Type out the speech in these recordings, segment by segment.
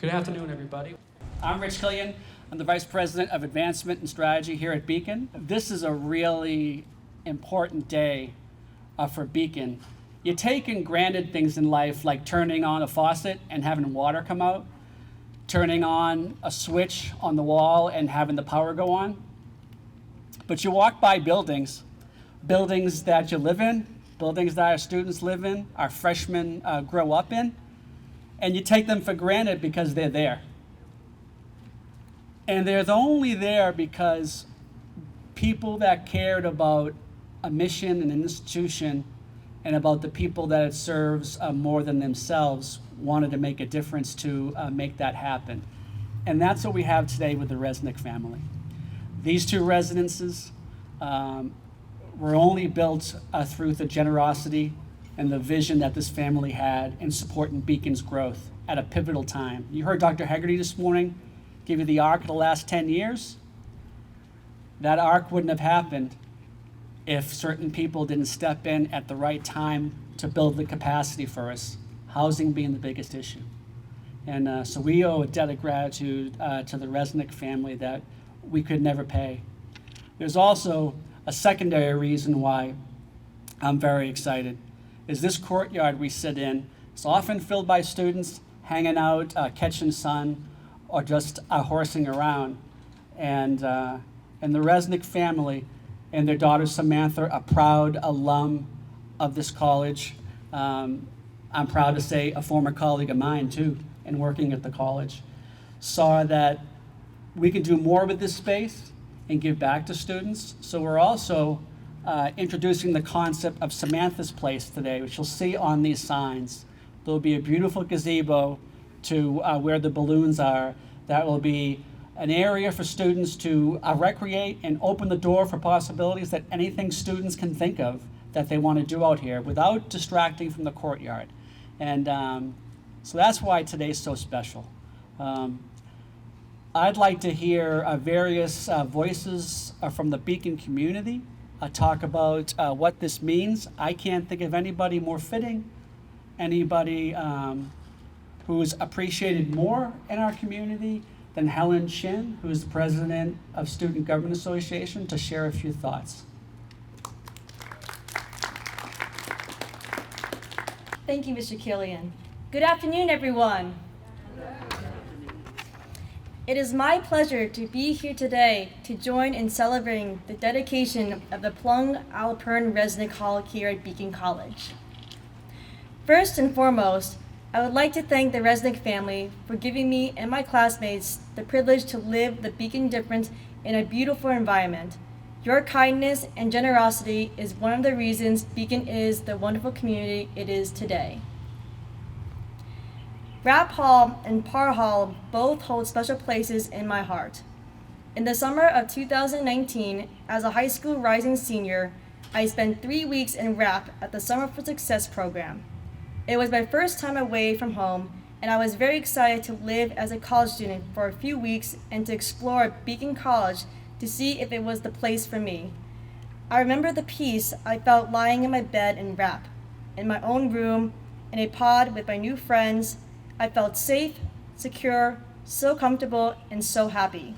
Good afternoon, everybody. I'm Rich Killian. I'm the Vice President of Advancement and Strategy here at Beacon. This is a really important day for Beacon. You take and granted things in life like turning on a faucet and having water come out, turning on a switch on the wall and having the power go on. But you walk by buildings that you live in, buildings that our students live in, our freshmen grow up in, and you take them for granted because they're there. And they're only there because people that cared about a mission and an institution and about the people that it serves more than themselves wanted to make a difference to make that happen. And that's what we have today with the Resnick family. These two residences were only built through the generosity and the vision that this family had in supporting Beacon's growth at a pivotal time. You heard Dr. Hegarty this morning give you the arc of the last 10 years. That arc wouldn't have happened if certain people didn't step in at the right time to build the capacity for us, housing being the biggest issue. And so we owe a debt of gratitude to the Resnick family that we could never pay. There's also a secondary reason why I'm very excited, is this courtyard we sit in. It's often filled by students hanging out, catching sun, or just horsing around. And the Resnick family and their daughter Samantha, a proud alum of this college. I'm proud to say a former colleague of mine too, and working at the college, saw that we can do more with this space and give back to students. So we're also introducing the concept of Samantha's Place today, which you'll see on these signs. There'll be a beautiful gazebo to where the balloons are. That will be an area for students to recreate and open the door for possibilities that anything students can think of that they want to do out here without distracting from the courtyard. And so that's why today's so special. I'd like to hear various voices from the Beacon community talk about what this means. I can't think of anybody more fitting, anybody who's appreciated more in our community than Helen Chin, who is the president of Student Government Association, to share a few thoughts. Thank you, Mr. Killian. Good afternoon, everyone. It is my pleasure to be here today to join in celebrating the dedication of the Plung Alpern Resnick Hall here at Beacon College. First and foremost, I would like to thank the Resnick family for giving me and my classmates the privilege to live the Beacon difference in a beautiful environment. Your kindness and generosity is one of the reasons Beacon is the wonderful community it is today. Rapp Hall and Parr Hall both hold special places in my heart. In the summer of 2019, as a high school rising senior, I spent 3 weeks in Rapp at the Summer for Success program. It was my first time away from home, and I was very excited to live as a college student for a few weeks and to explore Beacon College to see if it was the place for me. I remember the peace I felt lying in my bed in Rapp, in my own room, in a pod with my new friends. I felt safe, secure, so comfortable, and so happy.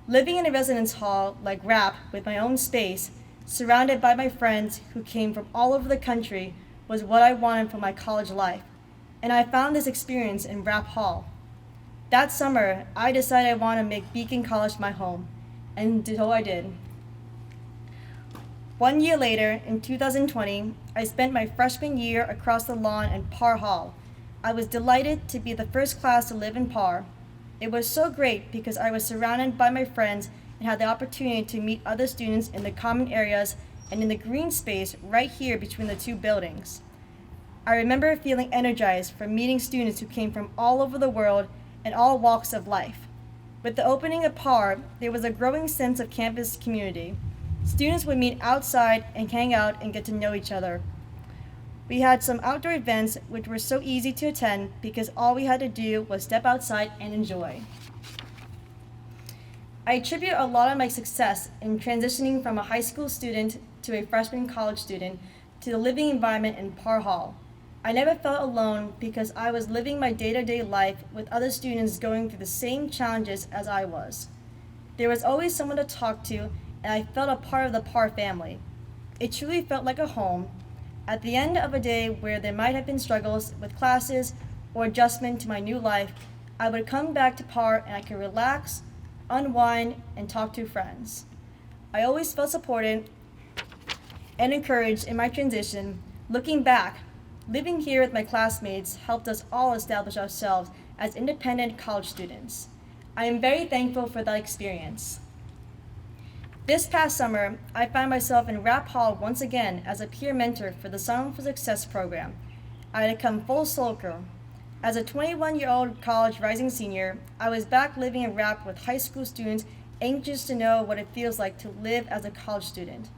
Living in a residence hall like Rapp with my own space, surrounded by my friends who came from all over the country, was what I wanted for my college life, and I found this experience in Rapp Hall. That summer, I decided I wanted to make Beacon College my home, and so I did. 1 year later, in 2020, I spent my freshman year across the lawn in Parr Hall. I was delighted to be the first class to live in Parr. It was so great because I was surrounded by my friends and had the opportunity to meet other students in the common areas and in the green space right here between the two buildings. I remember feeling energized from meeting students who came from all over the world and all walks of life. With the opening of Parr, there was a growing sense of campus community. Students would meet outside and hang out and get to know each other. We had some outdoor events which were so easy to attend because all we had to do was step outside and enjoy. I attribute a lot of my success in transitioning from a high school student to a freshman college student to the living environment in Parr Hall. I never felt alone because I was living my day-to-day life with other students going through the same challenges as I was. There was always someone to talk to, and I felt a part of the Parr family. It truly felt like a home. At the end of a day where there might have been struggles with classes or adjustment to my new life, I would come back to Parr and I could relax, unwind, and talk to friends. I always felt supported and encouraged in my transition. Looking back, living here with my classmates helped us all establish ourselves as independent college students. I am very thankful for that experience. This past summer, I found myself in Rap Hall once again as a peer mentor for the Song for Success program. I had come full circle. As a 21-year-old college rising senior, I was back living in Rap with high school students anxious to know what it feels like to live as a college student.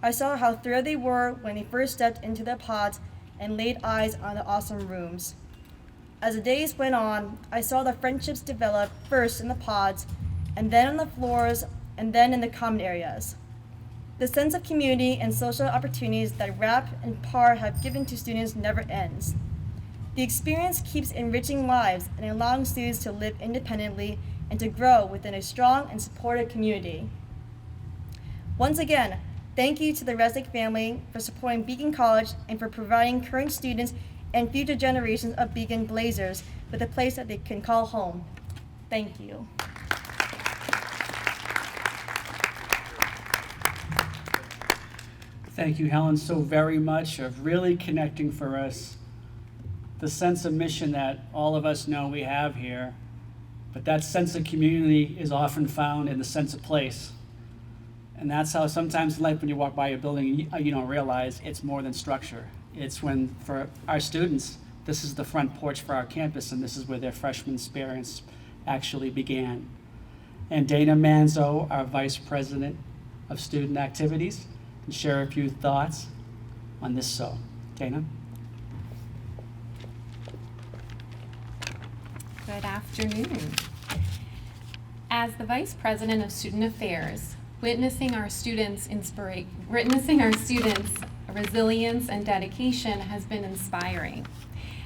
I saw how thrilled they were when they first stepped into their pods and laid eyes on the awesome rooms. As the days went on, I saw the friendships develop first in the pods, and then on the floors, and then in the common areas. The sense of community and social opportunities that RAP and Parr have given to students never ends. The experience keeps enriching lives and allowing students to live independently and to grow within a strong and supportive community. Once again, thank you to the Resnick family for supporting Beacon College and for providing current students and future generations of Beacon Blazers with a place that they can call home. Thank you. Thank you, Helen, so very much of really connecting for us the sense of mission that all of us know we have here, but that sense of community is often found in the sense of place. And that's how sometimes in life when you walk by a building, you don't realize it's more than structure. It's when, for our students, this is the front porch for our campus, and this is where their freshman experience actually began. And Dana Manzo, our Vice President of Student Activities, can share a few thoughts on this. So, Dana. Good afternoon. As the Vice President of Student Affairs, witnessing our students' resilience and dedication has been inspiring.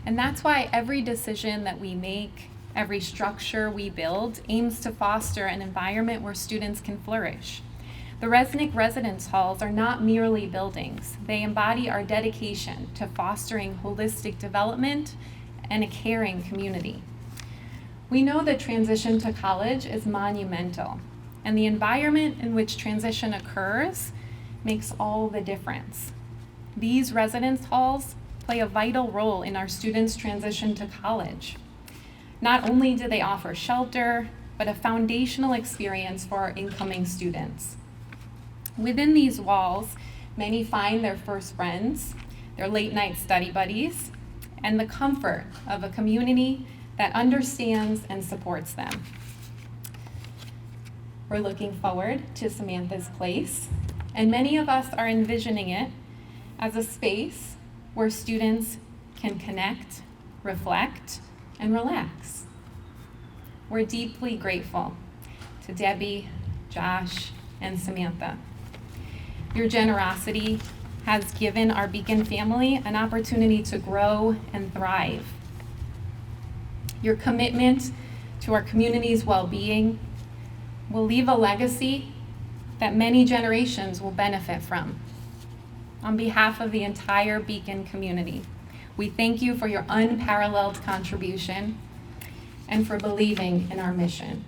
And that's why every decision that we make, every structure we build, aims to foster an environment where students can flourish. The Resnick Residence Halls are not merely buildings. They embody our dedication to fostering holistic development and a caring community. We know that transition to college is monumental, and the environment in which transition occurs makes all the difference. These residence halls play a vital role in our students' transition to college. Not only do they offer shelter, but a foundational experience for our incoming students. Within these walls, many find their first friends, their late-night study buddies, and the comfort of a community that understands and supports them. We're looking forward to Samantha's place, and many of us are envisioning it as a space where students can connect, reflect, and relax. We're deeply grateful to Debbie, Josh, and Samantha. Your generosity has given our Beacon family an opportunity to grow and thrive. Your commitment to our community's well-being will leave a legacy that many generations will benefit from. On behalf of the entire Beacon community, we thank you for your unparalleled contribution and for believing in our mission.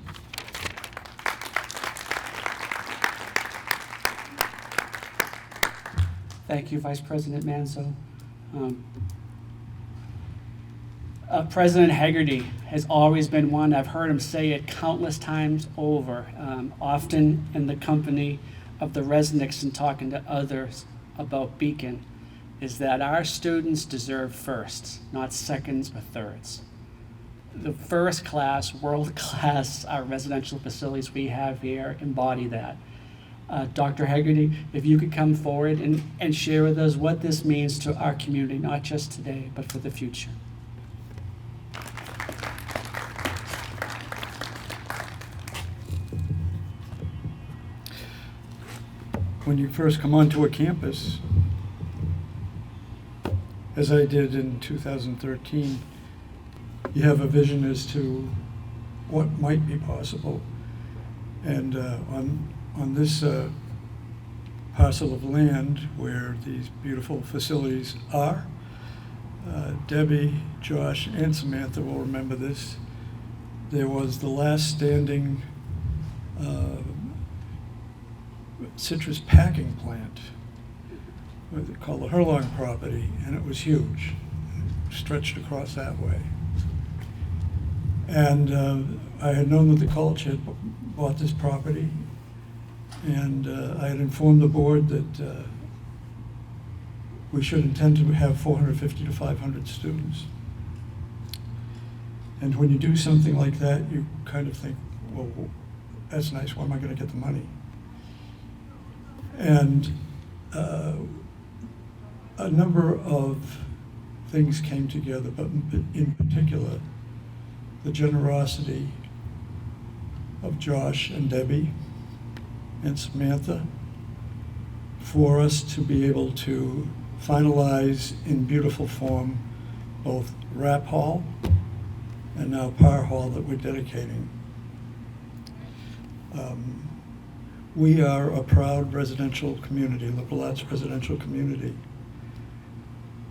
Thank you, Vice President Manzo. President Hegarty has always been one, I've heard him say it countless times over, often in the company of the Resnicks and talking to others about Beacon, is that our students deserve firsts, not seconds or thirds. The first class, world class, our residential facilities we have here embody that. Dr. Hegarty, if you could come forward and share with us what this means to our community, not just today, but for the future. When you first come onto a campus, as I did in 2013, you have a vision as to what might be possible. And on this parcel of land where these beautiful facilities are, Debbie, Josh, and Samantha will remember this. There was the last standing citrus packing plant, what they call the Herlong property, and it was huge. It stretched across that way. And I had known that the college had bought this property, and I had informed the board that we should intend to have 450 to 500 students. And when you do something like that, you kind of think, well, that's nice, where am I going to get the money? And a number of things came together, but in particular, the generosity of Josh and Debbie and Samantha for us to be able to finalize in beautiful form both Rap Hall and now Par Hall that we're dedicating. We are a proud residential community, liberal arts residential community.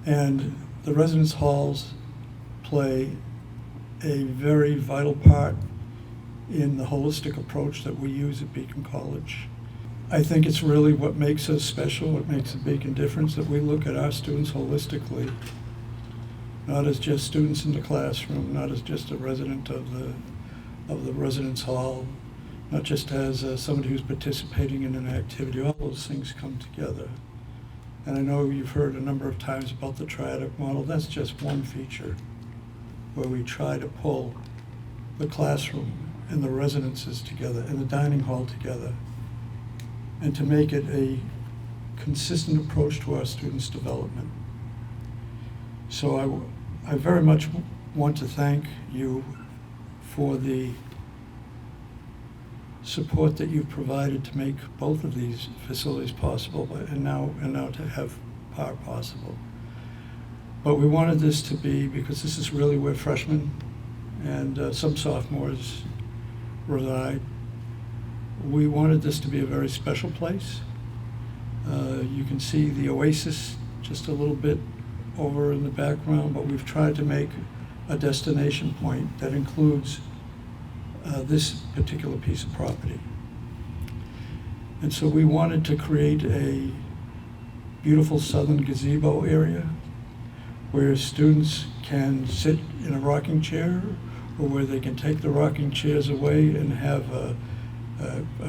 And the residence halls play a very vital part in the holistic approach that we use at Beacon College. I think it's really what makes us special, what makes a Beacon difference, that we look at our students holistically, not as just students in the classroom, not as just a resident of the residence hall, not just as somebody who's participating in an activity. All those things come together. And I know you've heard a number of times about the triadic model. That's just one feature where we try to pull the classroom and the residences together and the dining hall together, and to make it a consistent approach to our students' development. So I very much want to thank you for the support that you've provided to make both of these facilities possible, and now to have Par possible. But we wanted this to be, because this is really where freshmen and some sophomores reside, we wanted this to be a very special place. You can see the oasis just a little bit over in the background, but we've tried to make a destination point that includes this particular piece of property. And so we wanted to create a beautiful southern gazebo area where students can sit in a rocking chair, or where they can take the rocking chairs away and have a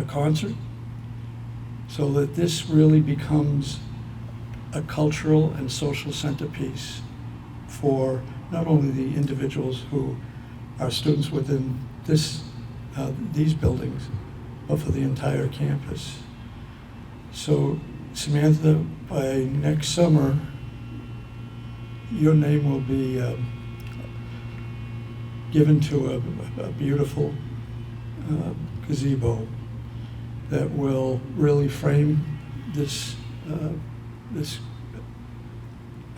concert, so that this really becomes a cultural and social centerpiece for not only the individuals who are students within these buildings, but for the entire campus. So Samantha, by next summer, your name will be given to a beautiful gazebo that will really frame this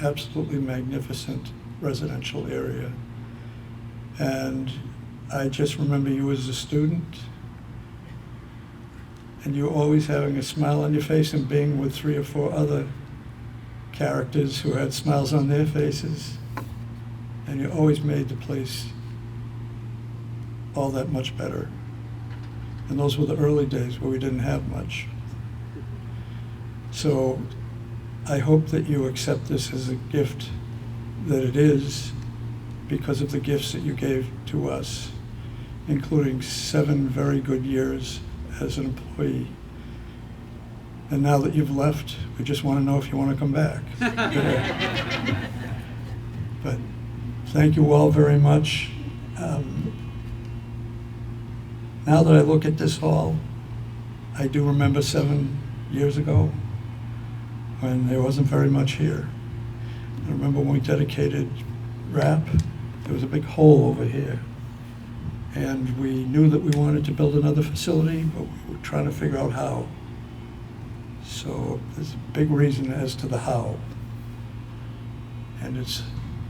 absolutely magnificent residential area. And I just remember you as a student, and you always having a smile on your face and being with 3 or 4 other characters who had smiles on their faces, and you always made the place all that much better. And those were the early days where we didn't have much. So I hope that you accept this as a gift that it is, because of the gifts that you gave to us, including 7 very good years as an employee. And now that you've left, we just want to know if you want to come back. But thank you all very much. Now that I look at this hall, I do remember 7 years ago when there wasn't very much here. I remember when we dedicated RAP, there was a big hole over here. And we knew that we wanted to build another facility, but we were trying to figure out how. So there's a big reason as to the how. and it's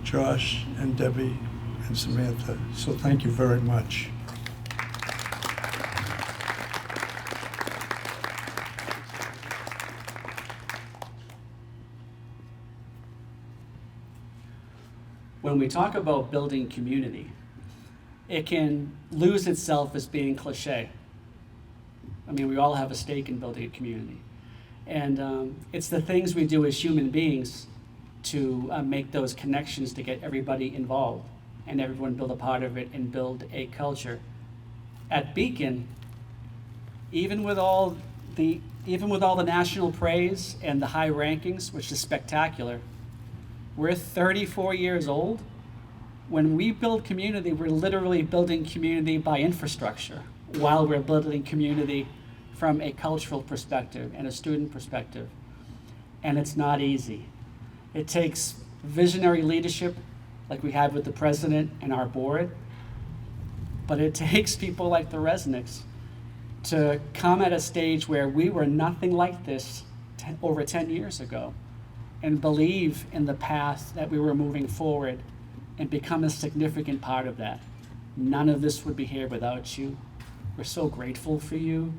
Josh and Debbie and Samantha. So thank you very much. When we talk about building community, it can lose itself as being cliche. I mean, we all have a stake in building a community. And it's the things we do as human beings to make those connections to get everybody involved and everyone build a part of it and build a culture. At Beacon, even with all the national praise and the high rankings, which is spectacular, we're 34 years old. When we build community, we're literally building community by infrastructure while we're building community from a cultural perspective and a student perspective. And it's not easy. It takes visionary leadership like we have with the president and our board, but it takes people like the Resnicks to come at a stage where we were nothing like this over 10 years ago and believe in the path that we were moving forward and become a significant part of that. None of this would be here without you. We're so grateful for you.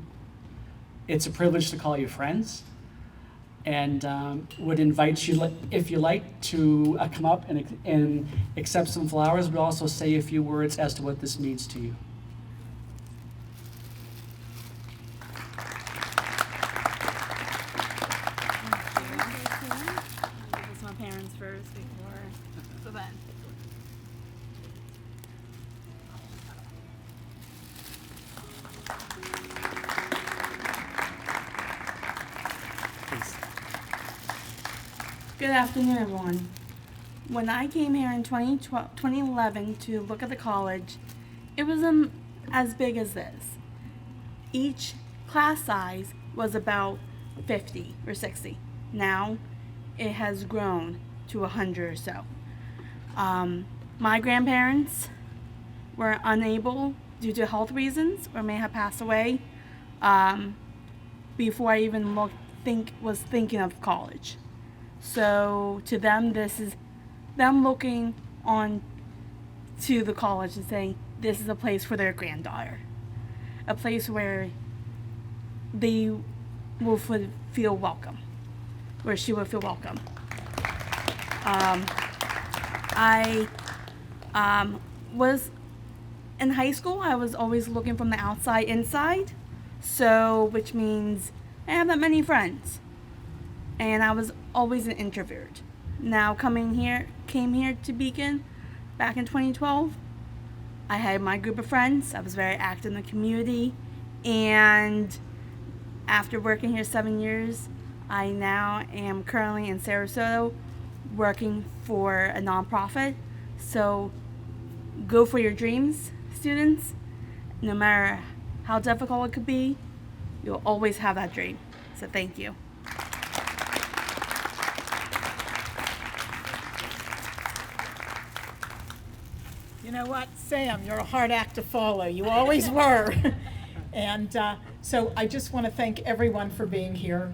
It's a privilege to call you friends, and would invite you, if you like, to come up and accept some flowers, but also say a few words as to what this means to you. First before the event. Good afternoon, everyone. When I came here in 2011 to look at the college, it was as big as this. Each class size was about 50 or 60. Now it has grown to 100 or so. My grandparents were unable, due to health reasons, or may have passed away before I even was thinking of college. So to them, this is them looking on to the college and saying this is a place for their granddaughter, a place where they will feel welcome, where she will feel welcome. I was in high school. I was always looking from the outside inside, so which means I have that many friends, and I was always an introvert. Now came here to Beacon back in 2012. I had my group of friends. I was very active in the community, and after working here 7 years, I now am currently in Sarasota working for a nonprofit. So go for your dreams, students. No matter how difficult it could be, you'll always have that dream. So thank you. You know what, Sam, you're a hard act to follow. You always were. And so I just want to thank everyone for being here.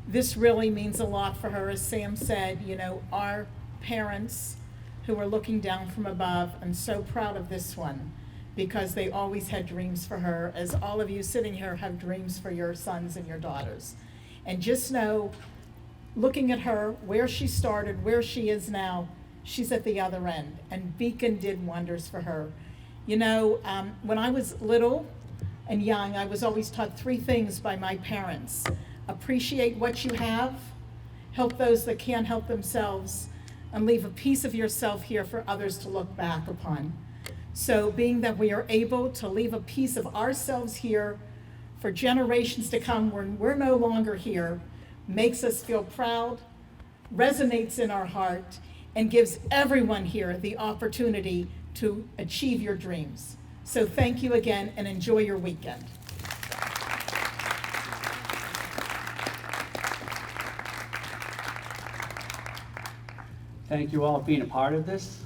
This really means a lot for her. As Sam said, you know, our parents who are looking down from above, I'm so proud of this one because they always had dreams for her, as all of you sitting here have dreams for your sons and your daughters. And just know, looking at her, where she started, where she is now, she's at the other end, and Beacon did wonders for her. You know, when I was little and young, I was always taught 3 things by my parents. Appreciate what you have, help those that can't help themselves, and leave a piece of yourself here for others to look back upon. So being that we are able to leave a piece of ourselves here for generations to come when we're no longer here, makes us feel proud, resonates in our heart, and gives everyone here the opportunity to achieve your dreams. So thank you again and enjoy your weekend. Thank you all for being a part of this.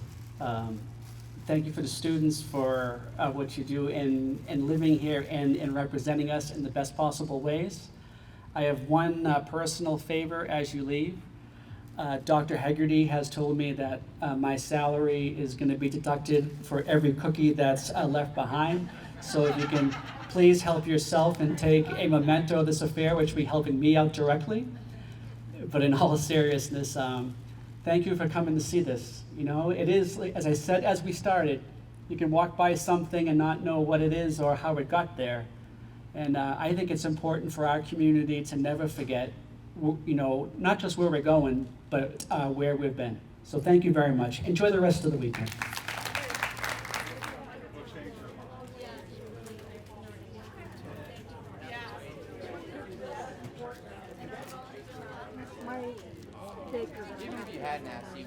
Thank you for the students for what you do in living here and representing us in the best possible ways. I have one personal favor as you leave. Dr. Hegarty has told me that my salary is going to be deducted for every cookie that's left behind. So if you can please help yourself and take a memento of this affair, which will be helping me out directly. But in all seriousness, thank you for coming to see this. You know, it is, as I said as we started, you can walk by something and not know what it is or how it got there. And I think it's important for our community to never forget, you know, not just where we're going, but where we've been. So thank you very much. Enjoy the rest of the weekend. Even if you had an asked, you